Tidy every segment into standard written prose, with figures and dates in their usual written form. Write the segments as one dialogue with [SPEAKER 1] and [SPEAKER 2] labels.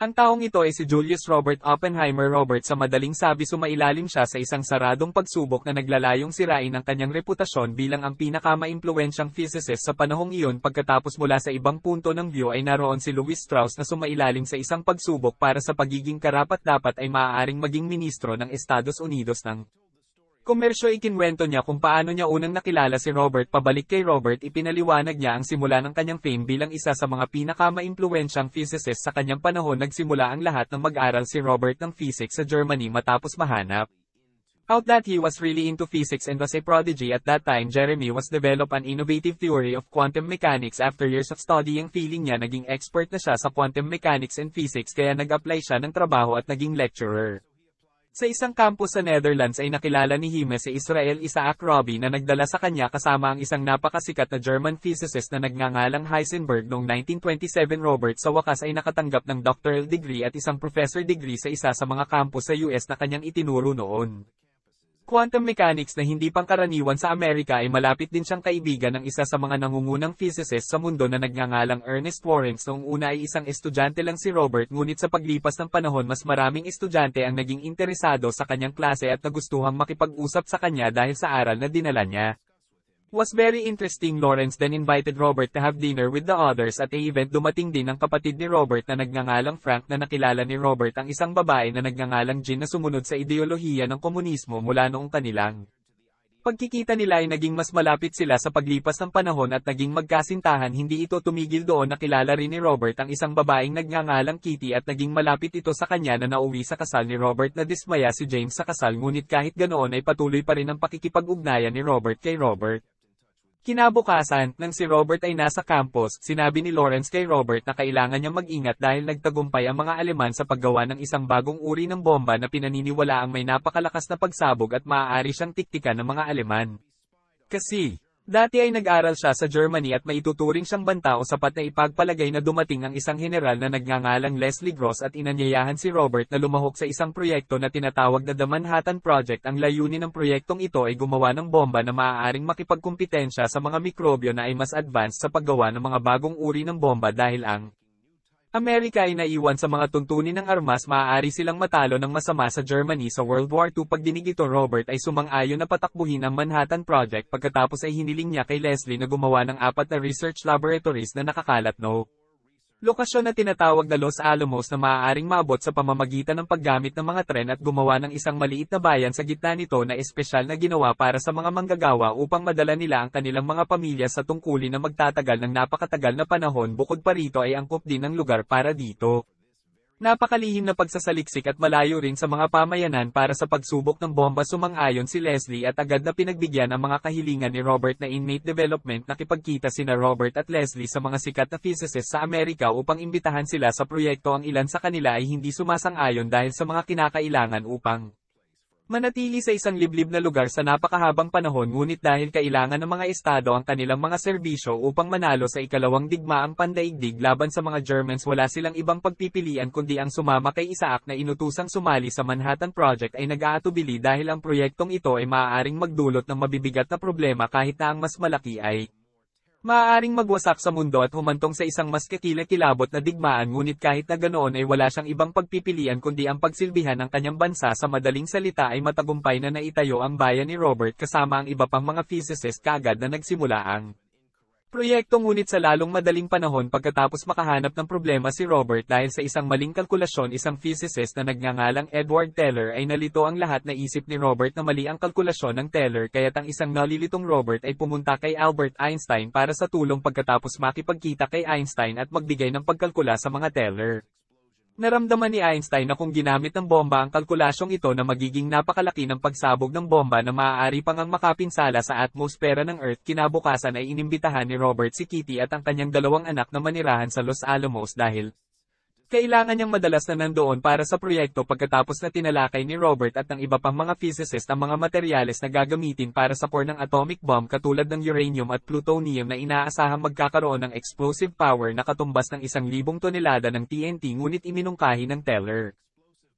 [SPEAKER 1] Ang taong ito ay si Julius Robert Oppenheimer. Robert, sa madaling sabi, sumailalim siya sa isang saradong pagsubok na naglalayong sirain ang kanyang reputasyon bilang ang pinakamaimpluwensyang physicist sa panahong iyon. Pagkatapos mula sa ibang punto ng view ay naroon si Louis Strauss na sumailalim sa isang pagsubok para sa pagiging karapat-dapat ay maaaring maging ministro ng Estados Unidos ng Komersyo. Ikinwento niya kung paano niya unang nakilala si Robert. Pabalik kay Robert, ipinaliwanag niya ang simula ng kanyang fame bilang isa sa mga pinakamaimpluwensyang physicist sa kanyang panahon. Nagsimula ang lahat ng mag-aral si Robert ng physics sa Germany matapos mahanap out that he was really into physics and was a prodigy at that time. Jeremy was developed an innovative theory of quantum mechanics. After years of studying, feeling niya naging expert na siya sa quantum mechanics and physics, kaya nag-apply siya ng trabaho at naging lecturer. Sa isang campus sa Netherlands ay nakilala ni Hime si Israel Isaac Rabi na nagdala sa kanya kasama ang isang napakasikat na German physicist na nagngangalang Heisenberg. Noong 1927, Robert sa wakas ay nakatanggap ng doctoral degree at isang professor degree sa isa sa mga campus sa US na kanyang itinuro noon. Quantum mechanics na hindi pangkaraniwan sa Amerika ay malapit din siyang kaibigan ng isa sa mga nangungunang physicist sa mundo na nagngangalang Ernest Lawrence. Noong una ay isang estudyante lang si Robert, ngunit sa paglipas ng panahon mas maraming estudyante ang naging interesado sa kanyang klase at nagustuhang makipag-usap sa kanya dahil sa aral na dinala niya. Was very interesting. Lawrence then invited Robert to have dinner with the others. At a event dumating din ang kapatid ni Robert na nagngangalang Frank na nakilala ni Robert ang isang babae na nagngangalang Jean na sumunod sa ideolohiya ng komunismo mula noong kanilang pagkikita nila ay naging mas malapit sila sa paglipas ng panahon at naging magkasintahan. Hindi ito tumigil doon, nakilala rin ni Robert ang isang babaeng nagngangalang Kitty at naging malapit ito sa kanya na nauwi sa kasal ni Robert. Na dismaya si James sa kasal, ngunit kahit ganoon ay patuloy pa rin ang pakikipag-ugnayan ni Robert kay Robert. Kinabukasan, nang si Robert ay nasa campus, sinabi ni Lawrence kay Robert na kailangan niya mag-ingat dahil nagtagumpay ang mga Aleman sa paggawa ng isang bagong uri ng bomba na pinaniniwalaang may napakalakas na pagsabog at maaari siyang tiktikan ng mga Aleman. Kasi dati ay nag-aral siya sa Germany at maituturing siyang banta o sapat na ipagpalagay na dumating ang isang general na nagngangalang Leslie Gross at inanyayahan si Robert na lumahok sa isang proyekto na tinatawag na The Manhattan Project. Ang layunin ng proyektong ito ay gumawa ng bomba na maaaring makipagkumpetensya sa mga mikrobyo na ay mas advanced sa paggawa ng mga bagong uri ng bomba. Dahil ang Amerika ay naiwan sa mga tuntunin ng armas, maaari silang matalo ng masama sa Germany sa World War II. Pag dinig ito, Robert ay sumang-ayon na patakbuhin ang Manhattan Project. Pagkatapos ay hiniling niya kay Leslie na gumawa ng 4 na research laboratories na nakakalat no lokasyon na tinatawag na Los Alamos na maaaring maabot sa pamamagitan ng paggamit ng mga tren at gumawa ng isang maliit na bayan sa gitna nito na espesyal na ginawa para sa mga manggagawa upang madala nila ang kanilang mga pamilya sa tungkulin na magtatagal ng napakatagal na panahon. Bukod pa rito ay angkop din ng lugar para dito. Napakalihim na pagsasaliksik at malayo rin sa mga pamayanan para sa pagsubok ng bomba. Sumang-ayon si Leslie at agad na pinagbigyan ang mga kahilingan ni Robert na inmate development. Nakipagkita sina Robert at Leslie sa mga sikat na physicists sa Amerika upang imbitahan sila sa proyekto. Ang ilan sa kanila ay hindi sumasang-ayon dahil sa mga kinakailangan upang manatili sa isang liblib na lugar sa napakahabang panahon, ngunit dahil kailangan ng mga estado ang kanilang mga serbisyo upang manalo sa ikalawang digmaang pandaigdig laban sa mga Germans, wala silang ibang pagpipilian kundi ang sumama kay Isaac na inutusang sumali sa Manhattan Project ay nag-aatubili dahil ang proyektong ito ay maaaring magdulot ng mabibigat na problema kahit na ang mas malaki ay maaaring magwasak sa mundo at humantong sa isang mas kakilakilabot na digmaan. Ngunit kahit na ganoon ay wala siyang ibang pagpipilian kundi ang pagsilbihan ng kanyang bansa. Sa madaling salita ay matagumpay na naitayo ang bayan ni Robert kasama ang iba pang mga physicists kaagad na nagsimula ang proyekto. Ngunit sa lalong madaling panahon pagkatapos makahanap ng problema si Robert dahil sa isang maling kalkulasyon, isang physicist na nagngangalang Edward Teller ay nalito ang lahat. Naisip ni Robert na mali ang kalkulasyon ng Teller kaya't ang isang nalilitong Robert ay pumunta kay Albert Einstein para sa tulong. Pagkatapos makipagkita kay Einstein at magbigay ng pagkalkula sa mga Teller, naramdaman ni Einstein na kung ginamit ng bomba ang kalkulasyong ito na magiging napakalaki ng pagsabog ng bomba na maaari pang ang makapinsala sa atmosfera ng Earth. Kinabukasan ay inimbitahan ni Robert si Kitty at ang kanyang 2 anak na manirahan sa Los Alamos dahil kailangan niyang madalas na nandoon para sa proyekto. Pagkatapos na tinalakay ni Robert at ng iba pang mga physicist ang mga materyales na gagamitin para sa core ng atomic bomb katulad ng uranium at plutonium na inaasahang magkakaroon ng explosive power na katumbas ng 1,000 tonelada ng TNT, ngunit iminungkahi ng Teller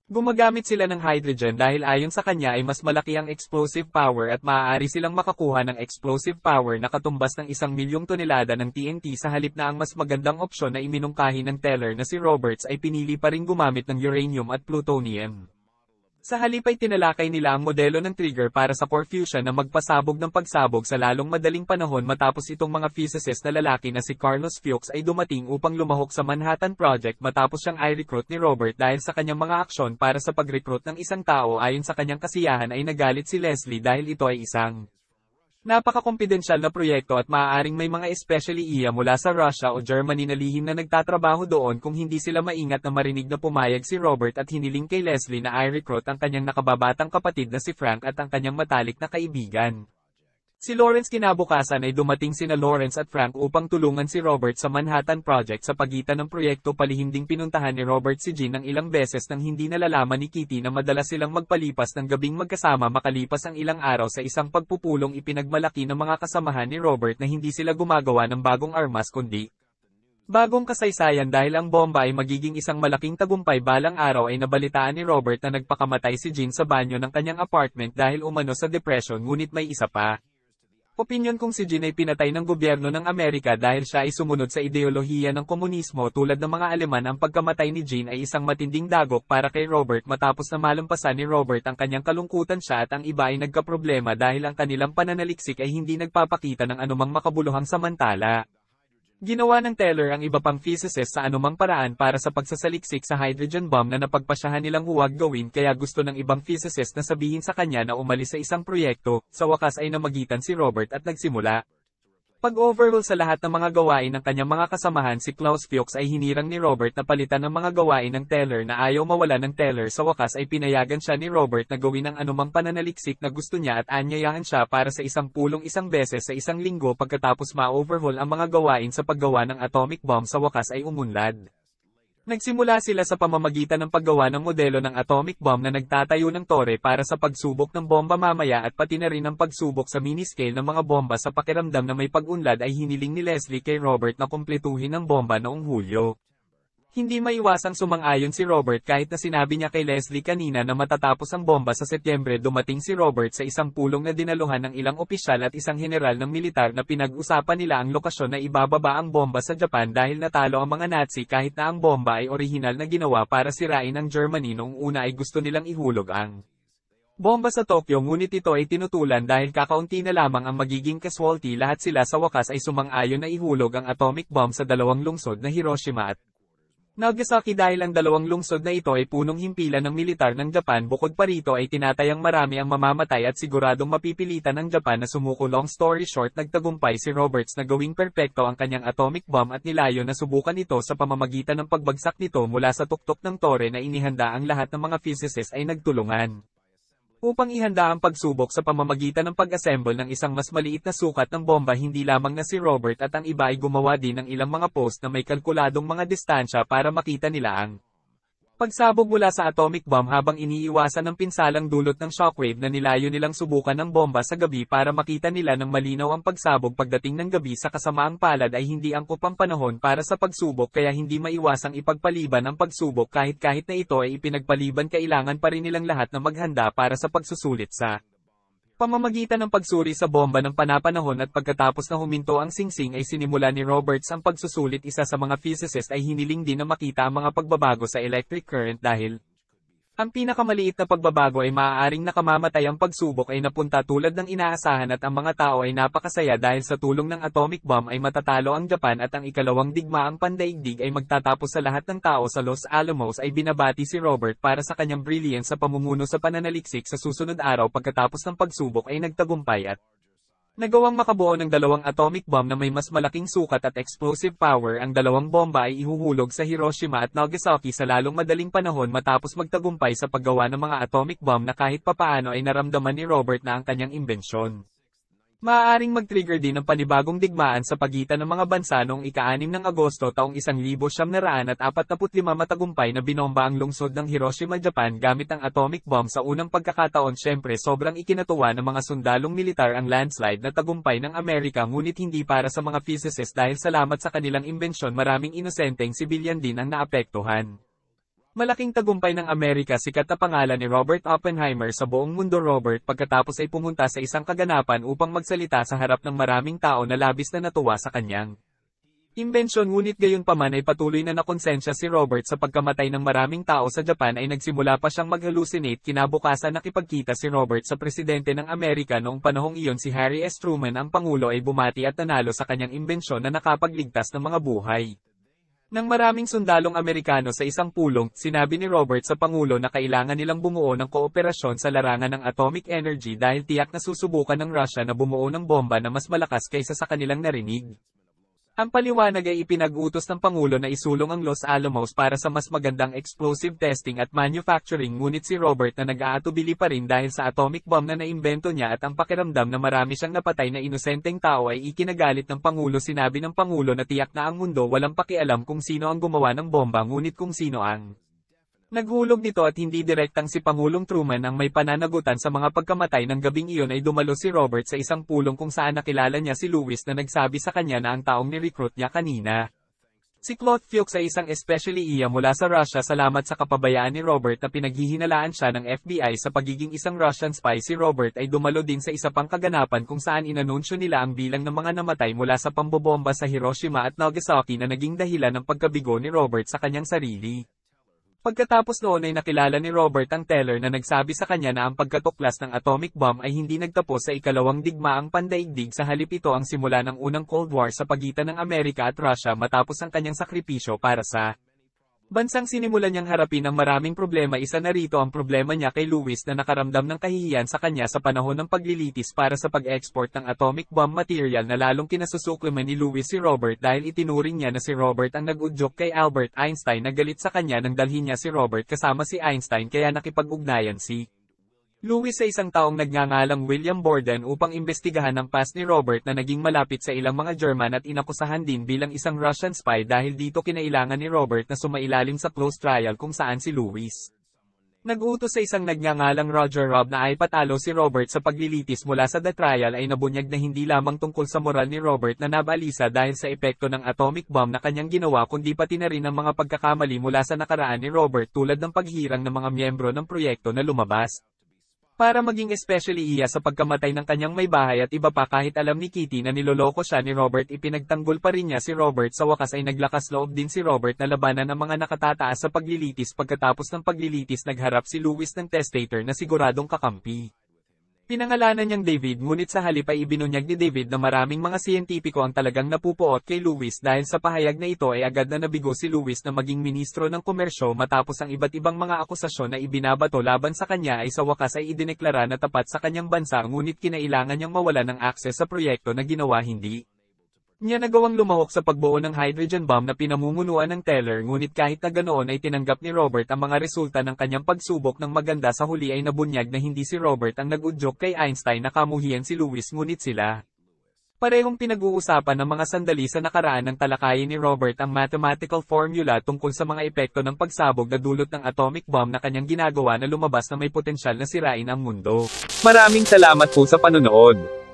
[SPEAKER 1] Gumagamit sila ng hydrogen dahil ayon sa kanya ay mas malaki ang explosive power at maaari silang makakuha ng explosive power na katumbas ng 1,000,000 tonelada ng TNT sa halip na ang mas magandang opsyon na iminungkahi ng teller na si Roberts ay pinili pa ring gumamit ng uranium at plutonium. Sa halip ay tinalakay nila ang modelo ng trigger para sa core fusion na magpasabog ng pagsabog sa lalong madaling panahon matapos itong mga physicist na lalaki na si Carlos Fuchs ay dumating upang lumahok sa Manhattan Project matapos siyang i-recruit ni Robert dahil sa kanyang mga aksyon para sa pag-recruit ng isang tao ayon sa kanyang kasiyahan ay nagalit si Leslie dahil ito ay isang napaka-kumpidensyal na proyekto at maaaring may mga especially iya mula sa Russia o Germany na lihim na nagtatrabaho doon kung hindi sila maingat na marinig na pumayag si Robert at hiniling kay Leslie na i-recruit ang kanyang nakababatang kapatid na si Frank at ang kanyang matalik na kaibigan. Si Lawrence kinabukasan ay dumating sina Lawrence at Frank upang tulungan si Robert sa Manhattan Project sa pagitan ng proyekto. Palihim ding pinuntahan ni Robert si Jean ng ilang beses nang hindi nalalaman ni Kitty na madalas silang magpalipas ng gabing magkasama makalipas ang ilang araw sa isang pagpupulong. Ipinagmalaki ng mga kasamahan ni Robert na hindi sila gumagawa ng bagong armas kundi bagong kasaysayan dahil ang bomba ay magiging isang malaking tagumpay. Balang araw ay nabalitaan ni Robert na nagpakamatay si Jean sa banyo ng kanyang apartment dahil umano sa depression, ngunit may isa pa opinyon kung si Jean ay pinatay ng gobyerno ng Amerika dahil siya ay sumunod sa ideolohiya ng komunismo tulad ng mga Aleman. Ang pagkamatay ni Jean ay isang matinding dagok para kay Robert matapos na malampasan ni Robert ang kanyang kalungkutan. Siya at ang iba ay nagkaproblema dahil ang kanilang pananaliksik ay hindi nagpapakita ng anumang makabuluhang samantala. Ginawa ng teller ang iba pang physicists sa anumang paraan para sa pagsasaliksik sa hydrogen bomb na napagpasyahan nilang huwag gawin, kaya gusto ng ibang physicist na sabihin sa kanya na umalis sa isang proyekto. Sa wakas ay namagitan si Robert at nagsimula pag-overhaul sa lahat ng mga gawain ng kanyang mga kasamahan. Si Klaus Fuchs ay hinirang ni Robert na palitan ng mga gawain ng teller na ayaw mawala ng teller. Sa wakas ay pinayagan siya ni Robert na gawin ang anumang pananaliksik na gusto niya at anyayahan siya para sa isang pulong isang beses sa isang linggo. Pagkatapos ma-overhaul ang mga gawain sa paggawa ng atomic bomb, sa wakas ay umunlad. Nagsimula sila sa pamamagitan ng paggawa ng modelo ng atomic bomb na nagtatayo ng tore para sa pagsubok ng bomba mamaya at pati na rin ang pagsubok sa mini-scale ng mga bomba. Sa pakiramdam na may pag-unlad ay hiniling ni Leslie kay Robert na kumpletuhin ang bomba noong Hulyo. Hindi maiwasang sumang-ayon si Robert kahit na sinabi niya kay Leslie kanina na matatapos ang bomba sa Setyembre. Dumating si Robert sa isang pulong na dinaluhan ng ilang opisyal at isang general ng militar na pinag-usapan nila ang lokasyon na ibababa ang bomba sa Japan dahil natalo ang mga Nazi. Kahit na ang bomba ay orihinal na ginawa para sirain ang Germany, noong una ay gusto nilang ihulog ang bomba sa Tokyo, ngunit ito ay tinutulan dahil kakaunti na lamang ang magiging casualty. Lahat sila sa wakas ay sumang-ayon na ihulog ang atomic bomb sa dalawang lungsod na Hiroshima at Nagasaki dahil ang dalawang lungsod na ito ay punong himpilan ng militar ng Japan. Bukod pa rito ay tinatayang marami ang mamamatay at siguradong mapipilitan ng Japan na sumuko. Long story short, nagtagumpay si Roberts na gawing perpekto ang kanyang atomic bomb at nilayo na subukan ito sa pamamagitan ng pagbagsak nito mula sa tuktok ng tore na inihanda. Ang lahat ng mga physicists ay nagtulungan upang ihanda ang pagsubok sa pamamagitan ng pag-assemble ng isang mas maliit na sukat ng bomba. Hindi lamang na si Robert at ang iba ay gumawa din ng ilang mga post na may kalkuladong mga distansya para makita nila ang pagsabog mula sa atomic bomb habang iniiwasan ng pinsalang dulot ng shockwave na nilayo nilang subukan ng bomba sa gabi para makita nila ng malinaw ang pagsabog. Pagdating ng gabi, sa kasamaang palad ay hindi angkop ang panahon para sa pagsubok kaya hindi maiwasang ipagpaliban ang pagsubok. Kahit na ito ay ipinagpaliban, kailangan pa rin nilang lahat na maghanda para sa pagsusulit sa pamamagitan ng pagsuri sa bomba ng panapanahon. At pagkatapos na huminto ang singsing ay sinimula ni Roberts ang pagsusulit. Isa sa mga physicist ay hiniling din na makita ang mga pagbabago sa electric current dahil ang pinakamaliit na pagbabago ay maaaring nakamamatay. Ang pagsubok ay napunta tulad ng inaasahan at ang mga tao ay napakasaya dahil sa tulong ng atomic bomb ay matatalo ang Japan at ang ikalawang digmaang pandaigdig ay magtatapos. Sa lahat ng tao sa Los Alamos ay binabati si Robert para sa kanyang brilliance sa pamumuno sa pananaliksik. Sa susunod araw pagkatapos ng pagsubok ay nagtagumpay at nagawang makabuo ng dalawang atomic bomb na may mas malaking sukat at explosive power. Ang dalawang bomba ay ihuhulog sa Hiroshima at Nagasaki sa lalong madaling panahon matapos magtagumpay sa paggawa ng mga atomic bomb na kahit papaano ay naramdaman ni Robert na ang kanyang imbensyon maaaring mag-trigger din ng panibagong digmaan sa pagitan ng mga bansa. Noong ika-6 ng Agosto taong 1945 matagumpay na binomba ang lungsod ng Hiroshima, Japan gamit ang atomic bomb. Sa unang pagkakataon, syempre sobrang ikinatuwa ng mga sundalong militar ang landslide na tagumpay ng Amerika, ngunit hindi para sa mga physicists dahil salamat sa kanilang imbensyon maraming inosenteng sibilyan din ang naapektuhan. Malaking tagumpay ng Amerika sikat na pangalan ni Robert Oppenheimer sa buong mundo. Robert pagkatapos ay pumunta sa isang kaganapan upang magsalita sa harap ng maraming tao na labis na natuwa sa kanyang imbensyon, ngunit gayunpaman ay patuloy na nakonsensya si Robert sa pagkamatay ng maraming tao sa Japan ay nagsimula pa siyang mag-hallucinate. Kinabukasan nakipagkita si Robert sa presidente ng Amerika noong panahong iyon si Harry S. Truman. Ang pangulo ay bumati at nanalo sa kanyang imbensyon na nakapagligtas ng mga buhay ng maraming sundalong Amerikano sa isang pulong. Sinabi ni Robert sa Pangulo na kailangan nilang bumuo ng kooperasyon sa larangan ng atomic energy dahil tiyak na susubukan ng Russia na bumuo ng bomba na mas malakas kaysa sa kanilang narinig. Ang paliwanag ay ipinag-utos ng Pangulo na isulong ang Los Alamos para sa mas magandang explosive testing at manufacturing, ngunit si Robert na nag-aatubili pa rin dahil sa atomic bomb na naimbento niya at ang pakiramdam na marami siyang napatay na inosenteng tao ay ikinagalit ng Pangulo. Sinabi ng Pangulo na tiyak na ang mundo walang pakialam kung sino ang gumawa ng bomba, ngunit kung sino ang naghulog nito at hindi direktang si Pangulong Truman ang may pananagutan sa mga pagkamatay. Ng gabing iyon ay dumalo si Robert sa isang pulong kung saan nakilala niya si Lewis na nagsabi sa kanya na ang taong ni-recruit niya kanina si Claude Fuchs ay isang especially iya mula sa Russia. Salamat sa kapabayaan ni Robert na pinaghihinalaan siya ng FBI sa pagiging isang Russian spy. Si Robert ay dumalo din sa isa pang kaganapan kung saan inanunsyo nila ang bilang ng mga namatay mula sa pambobomba sa Hiroshima at Nagasaki na naging dahilan ng pagkabigo ni Robert sa kanyang sarili. Pagkatapos noon ay nakilala ni Robert ang teller na nagsabi sa kanya na ang pagkatuklas ng atomic bomb ay hindi nagtapos sa ikalawang digmaang pandaigdig. Sa halip ito ang simula ng unang Cold War sa pagitan ng Amerika at Russia matapos ang kanyang sakripisyo para sa bansang sinimulan niyang harapin ang maraming problema. Isa na rito ang problema niya kay Lewis na nakaramdam ng kahihiyan sa kanya sa panahon ng paglilitis para sa pag-export ng atomic bomb material na lalong kinasusuklaman ni Lewis si Robert dahil itinuring niya na si Robert ang nag-udyok kay Albert Einstein na galit sa kanya nang dalhin niya si Robert kasama si Einstein, kaya nakipag-ugnayan si Lewis sa isang taong nagngangalang William Borden upang imbestigahan ang past ni Robert na naging malapit sa ilang mga German at inakusahan din bilang isang Russian spy. Dahil dito kinailangan ni Robert na sumailalim sa close trial kung saan si Lewis nag-utos sa isang nagngangalang Roger Robb na ay patalo si Robert sa paglilitis. Mula sa the trial ay nabunyag na hindi lamang tungkol sa moral ni Robert na nabalisa dahil sa epekto ng atomic bomb na kanyang ginawa, kundi pati na rin ang mga pagkakamali mula sa nakaraan ni Robert tulad ng paghirang ng mga miyembro ng proyekto na lumabas para maging especially iya sa pagkamatay ng kanyang may bahay at iba pa. Kahit alam ni Kitty na niloloko siya ni Robert, ipinagtanggol pa rin niya si Robert. Sa wakas ay naglakas loob din si Robert na labanan ang mga nakatataas sa paglilitis. Pagkatapos ng paglilitis nagharap si Lewis ng testator na siguradong kakampi. Pinangalanan niyang David, ngunit sa halip ay ibinunyag ni David na maraming mga siyentipiko ang talagang napupuot kay Lewis. Dahil sa pahayag na ito ay agad na nabigo si Lewis na maging ministro ng komersyo. Matapos ang iba't ibang mga akusasyon na ibinabato laban sa kanya ay sa wakas ay idineklara na tapat sa kanyang bansa, ngunit kinailangan niyang mawala ng akses sa proyekto na ginawa hindi niya nagawang lumahok sa pagbuo ng hydrogen bomb na pinamumunuan ng teller. Ngunit kahit na ganoon ay tinanggap ni Robert ang mga resulta ng kanyang pagsubok ng maganda. Sa huli ay nabunyag na hindi si Robert ang nag-udyok kay Einstein na kamuhian si Lewis, ngunit sila parehong pinag-uusapan ng mga sandali. Sa nakaraan ng talakayin ni Robert ang mathematical formula tungkol sa mga epekto ng pagsabog na dulot ng atomic bomb na kanyang ginagawa na lumabas na may potensyal na sirain ang mundo. Maraming salamat po sa panonood.